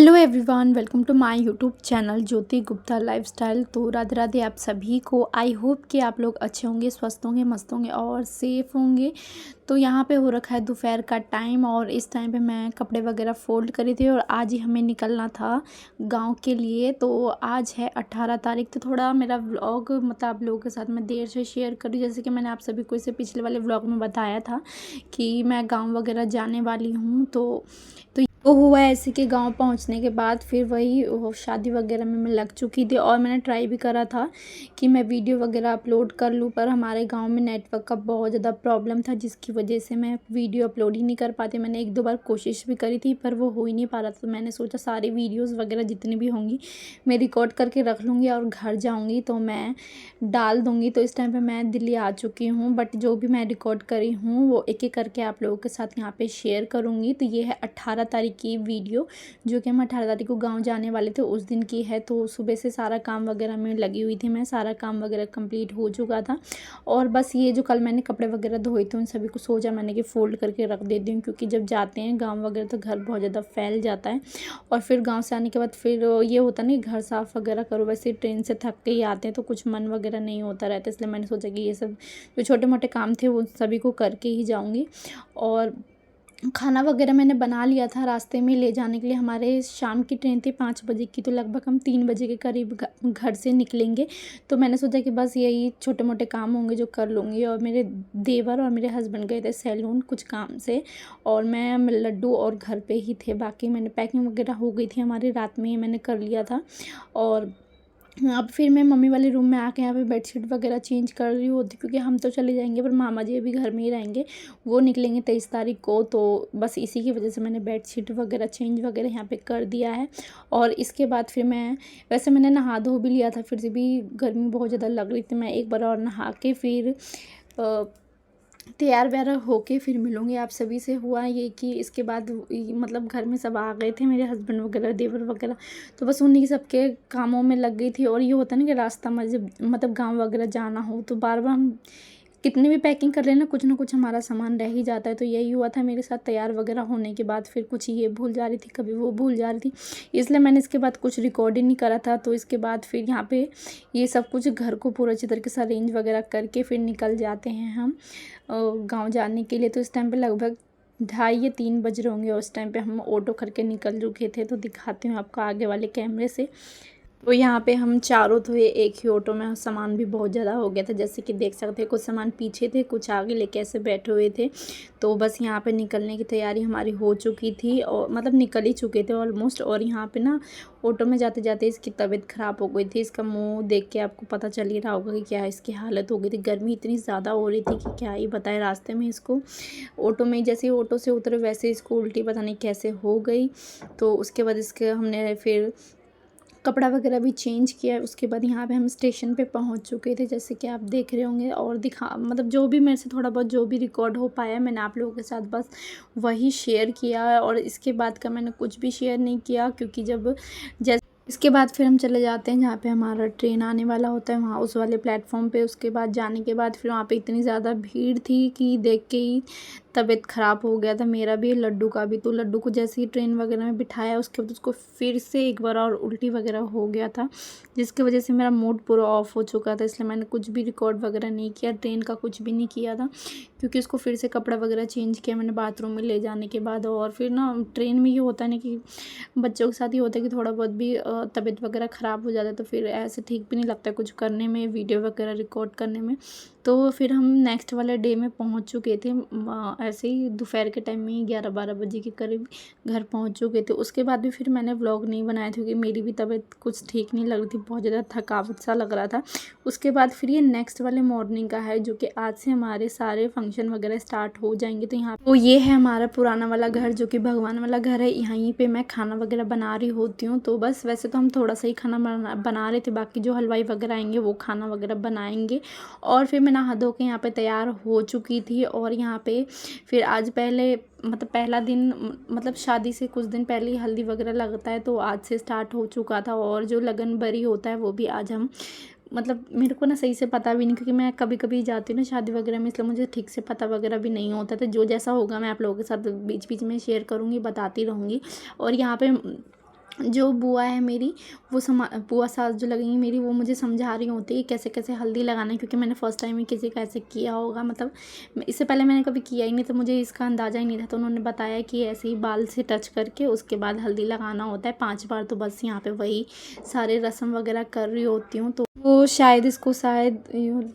Hello everyone, welcome to my YouTube channel Jyoti Gupta lifestyle. तो राधे राधे आप सभी को। आई होप कि आप लोग अच्छे होंगे, स्वस्थ होंगे, मस्त होंगे और सेफ़ होंगे। तो यहाँ पे हो रखा है दोपहर का टाइम और इस टाइम पे मैं कपड़े वगैरह फोल्ड करी थी और आज ही हमें निकलना था गांव के लिए। तो आज है 18 तारीख। तो थोड़ा मेरा व्लॉग मतलब आप लोगों के साथ मैं देर से शेयर करूँ, जैसे कि मैंने आप सभी को इससे पिछले वाले व्लॉग में बताया था कि मैं गाँव वगैरह जाने वाली हूँ। तो वो हुआ ऐसे कि गांव पहुंचने के बाद फिर वही वो शादी वगैरह में मैं लग चुकी थी और मैंने ट्राई भी करा था कि मैं वीडियो वगैरह अपलोड कर लूँ, पर हमारे गांव में नेटवर्क का बहुत ज़्यादा प्रॉब्लम था जिसकी वजह से मैं वीडियो अपलोड ही नहीं कर पाती। मैंने एक दो बार कोशिश भी करी थी पर वो हो ही नहीं पा रहा था। तो मैंने सोचा सारी वीडियोज़ वगैरह जितनी भी होंगी मैं रिकॉर्ड करके रख लूँगी और घर जाऊँगी तो मैं डाल दूँगी। तो इस टाइम पर मैं दिल्ली आ चुकी हूँ, बट जो भी मैं रिकॉर्ड करी हूँ वो एक एक करके आप लोगों के साथ यहाँ पर शेयर करूँगी। तो ये है 18 तारीख की वीडियो, जो कि हम 18 तारीख को गांव जाने वाले थे उस दिन की है। तो सुबह से सारा काम वगैरह में लगी हुई थी, मैं सारा काम वगैरह कंप्लीट हो चुका था और बस ये जो कल मैंने कपड़े वगैरह धोए थे उन सभी को सोचा मैंने कि फ़ोल्ड करके रख देती हूँ, क्योंकि जब जाते हैं गाँव वगैरह तो घर बहुत ज़्यादा फैल जाता है और फिर गाँव से आने के बाद फिर ये होता नहीं घर साफ़ वगैरह करो। वैसे ट्रेन से थक के ही आते हैं तो कुछ मन वगैरह नहीं होता रहता, इसलिए मैंने सोचा कि ये सब जो छोटे मोटे काम थे वो सभी को करके ही जाऊँगी। और खाना वगैरह मैंने बना लिया था रास्ते में ले जाने के लिए। हमारे शाम की ट्रेन थी 5 बजे की, तो लगभग हम 3 बजे के करीब घर से निकलेंगे। तो मैंने सोचा कि बस यही छोटे मोटे काम होंगे जो कर लूँगी। और मेरे देवर और मेरे हस्बैंड गए थे सैलून कुछ काम से और मैं लड्डू और घर पे ही थे। बाकी मैंने पैकिंग वगैरह हो गई थी हमारी, रात में ही मैंने कर लिया था। और अब फिर मैं मम्मी वाले रूम में आके यहाँ पे बेडशीट वगैरह चेंज कर रही होती, क्योंकि हम तो चले जाएंगे पर मामा जी अभी घर में ही रहेंगे। वो निकलेंगे 23 तारीख को, तो बस इसी की वजह से मैंने बेडशीट वगैरह चेंज वगैरह यहाँ पे कर दिया है। और इसके बाद फिर वैसे मैंने नहा धो भी लिया था, फिर से भी गर्मी बहुत ज़्यादा लग रही थी। मैं एक बार और नहा के फिर तैयार वैयार होके फिर मिलूँगी आप सभी से। हुआ ये कि इसके बाद मतलब घर में सब आ गए थे, मेरे हस्बैंड वगैरह देवर वगैरह, तो बस उन्हीं सबके कामों में लग गई थी। और ये होता है ना कि रास्ता में जब मतलब गाँव वगैरह जाना हो तो बार बार हम कितनी भी पैकिंग कर लेना कुछ ना कुछ हमारा सामान रह ही जाता है। तो यही हुआ था मेरे साथ, तैयार वगैरह होने के बाद फिर कुछ ये भूल जा रही थी, कभी वो भूल जा रही थी, इसलिए मैंने इसके बाद कुछ रिकॉर्ड ही नहीं करा था। तो इसके बाद फिर यहाँ पे ये सब कुछ घर को पूरा अच्छी तरीके से अरेंज वगैरह करके फिर निकल जाते हैं हम गाँव जाने के लिए। तो इस टाइम पर लगभग 2:30 या 3 बज रहे होंगे और उस टाइम पे हम ऑटो करके निकल चुके थे। तो दिखाती हूँ आपको आगे वाले कैमरे से। तो यहाँ पे हम चारों थे एक ही ऑटो में, सामान भी बहुत ज़्यादा हो गया था, जैसे कि देख सकते हैं कुछ सामान पीछे थे कुछ आगे लेके ऐसे बैठे हुए थे। तो बस यहाँ पे निकलने की तैयारी हमारी हो चुकी थी और मतलब निकल ही चुके थे ऑलमोस्ट। और यहाँ पे ना ऑटो में जाते जाते इसकी तबीयत ख़राब हो गई थी। इसका मुंह देख के आपको पता चल ही रहा होगा कि क्या इसकी हालत हो गई थी। गर्मी इतनी ज़्यादा हो रही थी कि क्या ही बताए। रास्ते में इसको ऑटो में जैसे ही ऑटो से उतरे वैसे इसको उल्टी पता नहीं कैसे हो गई। तो उसके बाद इसके हमने फिर कपड़ा वगैरह भी चेंज किया। उसके बाद यहाँ पे हम स्टेशन पे पहुँच चुके थे, जैसे कि आप देख रहे होंगे। और मतलब जो भी मेरे से थोड़ा बहुत जो भी रिकॉर्ड हो पाया मैंने आप लोगों के साथ बस वही शेयर किया है। और इसके बाद का मैंने कुछ भी शेयर नहीं किया, क्योंकि जैसे इसके बाद फिर हम चले जाते हैं जहाँ पे हमारा ट्रेन आने वाला होता है, वहाँ उस वाले प्लेटफॉर्म पे। उसके बाद जाने के बाद फिर वहाँ पे इतनी ज़्यादा भीड़ थी कि देख के ही तबीयत ख़राब हो गया था मेरा भी, लड्डू का भी। तो लड्डू को जैसे ही ट्रेन वगैरह में बिठाया उसके बाद उसको फिर से एक बार और उल्टी वगैरह हो गया था, जिसकी वजह से मेरा मूड पूरा ऑफ हो चुका था। इसलिए मैंने कुछ भी रिकॉर्ड वगैरह नहीं किया, ट्रेन का कुछ भी नहीं किया था, क्योंकि उसको फिर से कपड़ा वगैरह चेंज किया मैंने बाथरूम में ले जाने के बाद। और फिर ना ट्रेन में ये होता है ना कि बच्चों के साथ ही होता है कि थोड़ा बहुत भी तबीयत वगैरह ख़राब हो जाता है, तो फिर ऐसे ठीक भी नहीं लगता कुछ करने में, वीडियो वगैरह रिकॉर्ड करने में। तो फिर हम नेक्स्ट वाले डे में पहुंच चुके थे, ऐसे ही दोपहर के टाइम में 11-12 बजे के करीब घर पहुंच चुके थे। उसके बाद भी फिर मैंने व्लॉग नहीं बनाया था, क्योंकि मेरी भी तबीयत कुछ ठीक नहीं लग रही थी, बहुत ज़्यादा थकावट सा लग रहा था। उसके बाद फिर ये नेक्स्ट वाले मॉर्निंग का है, जो कि आज से हमारे सारे फंक्शन वगैरह स्टार्ट हो जाएंगे। तो ये है हमारा पुराना वाला घर, जो कि भगवान वाला घर है। यहीं पे मैं खाना वगैरह बना रही होती हूँ। तो बस वैसे तो हम थोड़ा सा ही खाना बना रहे थे, बाकी जो हलवाई वगैरह आएंगे वो खाना वगैरह बनाएंगे। और फिर मैं नहा धो के यहाँ पे तैयार हो चुकी थी। और यहाँ पे फिर आज मतलब पहला दिन, मतलब शादी से कुछ दिन पहले ही हल्दी वगैरह लगता है, तो आज से स्टार्ट हो चुका था। और जो लगन बरी होता है वो भी आज हम मतलब मेरे को ना सही से पता भी नहीं, क्योंकि मैं कभी कभी जाती हूँ ना शादी वगैरह में, इसलिए मुझे ठीक से पता वगैरह भी नहीं होता। तो जो जैसा होगा मैं आप लोगों के साथ बीच बीच में शेयर करूँगी, बताती रहूँगी। और यहाँ पे जो बुआ है मेरी, वो बुआ सास जो लगेंगी मेरी, वो मुझे समझा रही होती है कैसे कैसे हल्दी लगाना है, क्योंकि मैंने फर्स्ट टाइम ही किसी का ऐसे किया होगा, मतलब इससे पहले मैंने कभी किया ही नहीं, तो मुझे इसका अंदाज़ा ही नहीं था। तो उन्होंने बताया कि ऐसे ही बाल से टच करके उसके बाद हल्दी लगाना होता है 5 बार। तो बस यहाँ पे वही सारे रस्म वगैरह कर रही होती हूँ। तो वो शायद इसको शायद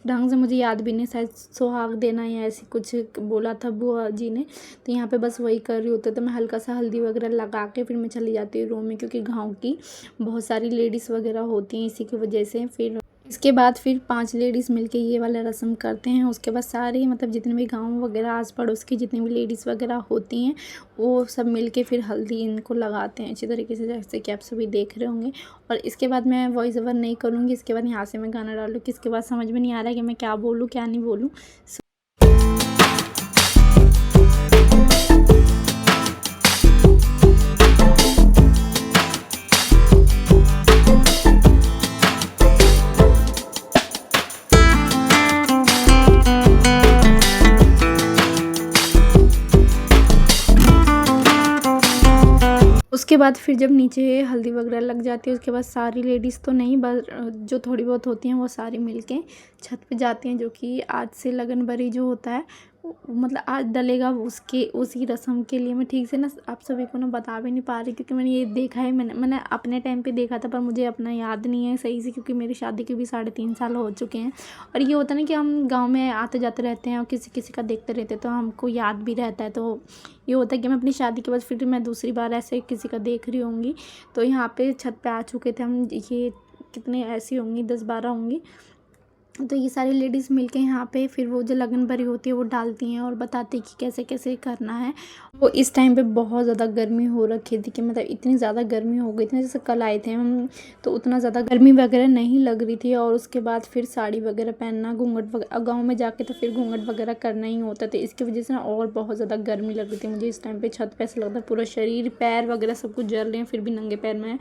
ढंग से मुझे याद भी नहीं, शायद सुहाग देना या ऐसी कुछ बोला था बुआ जी ने। तो यहाँ पे बस वही कर रही होती है। तो मैं हल्का सा हल्दी वगैरह लगा के फिर मैं चली जाती हूँ रूम में, क्योंकि गाँव की बहुत सारी लेडीज़ वगैरह होती हैं इसी की वजह से। फिर इसके बाद फिर 5 लेडीज़ मिलके ये वाला रस्म करते हैं। उसके बाद सारी मतलब जितने भी गाँव वगैरह आस पड़ोस की जितनी भी लेडीज़ वगैरह होती हैं, वो सब मिलके फिर हल्दी इनको लगाते हैं अच्छी तरीके से, जैसे कि आप सभी देख रहे होंगे। और इसके बाद मैं वॉइस ओवर नहीं करूँगी, इसके बाद यहाँ से मैं गाना डालूँ कि इसके बाद समझ में नहीं आ रहा है कि मैं क्या बोलूँ क्या नहीं बोलूँ। उसके बाद फिर जब नीचे हल्दी वगैरह लग जाती है, उसके बाद सारी लेडीज़ तो नहीं, बस जो थोड़ी बहुत होती हैं वो सारी मिलके छत पे जाती हैं, जो कि आज से लगन बरी जो होता है मतलब आज डलेगा, उसके उसी रस्म के लिए मैं ठीक से ना आप सभी को ना बता भी नहीं पा रही, क्योंकि मैंने ये देखा है, मैंने अपने टाइम पे देखा था, पर मुझे अपना याद नहीं है सही से, क्योंकि मेरी शादी के भी 3.5 साल हो चुके हैं। और ये होता है ना कि हम गाँव में आते जाते रहते हैं और किसी किसी का देखते रहते हैं, तो हमको याद भी रहता है। तो ये होता है कि मैं अपनी शादी के बाद फिर मैं दूसरी बार ऐसे किसी का देख रही होंगी। तो यहाँ पे छत पे आ चुके थे हम, ये कितने ऐसी होंगी 10-12 होंगी। तो ये सारी लेडीज़ मिलके यहाँ पे फिर वो जो लगन भरी होती है वो डालती हैं और बताती कि कैसे कैसे करना है। वो इस टाइम पे बहुत ज़्यादा गर्मी हो रखी थी, कि मतलब इतनी ज़्यादा गर्मी हो गई थी, जैसे कल आए थे हम तो उतना ज़्यादा गर्मी वगैरह नहीं लग रही थी। और उसके बाद फिर साड़ी वगैरह पहनना, घूंघट वगैरह, गाँव में जाके तो फिर घूंघट वगैरह करना ही होता था, इसकी वजह से ना और बहुत ज़्यादा गर्मी लग रही थी मुझे इस टाइम पे। छत पे ऐसा लगता पूरा शरीर पैर वगैरह सब कुछ जल रहे हैं, फिर भी नंगे पैर में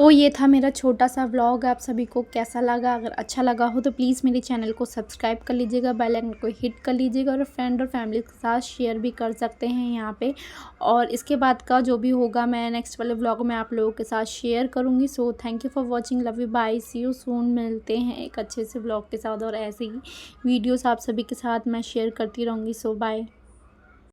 तो ये था मेरा छोटा सा व्लॉग। आप सभी को कैसा लगा? अगर अच्छा लगा हो तो प्लीज़ मेरे चैनल को सब्सक्राइब कर लीजिएगा, बेल आइकन को हिट कर लीजिएगा और फ्रेंड और फैमिली के साथ शेयर भी कर सकते हैं यहाँ पे। और इसके बाद का जो भी होगा मैं नेक्स्ट वाले व्लॉग में आप लोगों के साथ शेयर करूँगी। So thank you for watching, love you, bye, see you soon. मिलते हैं एक अच्छे से व्लॉग के साथ और ऐसे ही वीडियोज़ आप सभी के साथ मैं शेयर करती रहूँगी। सो बाय।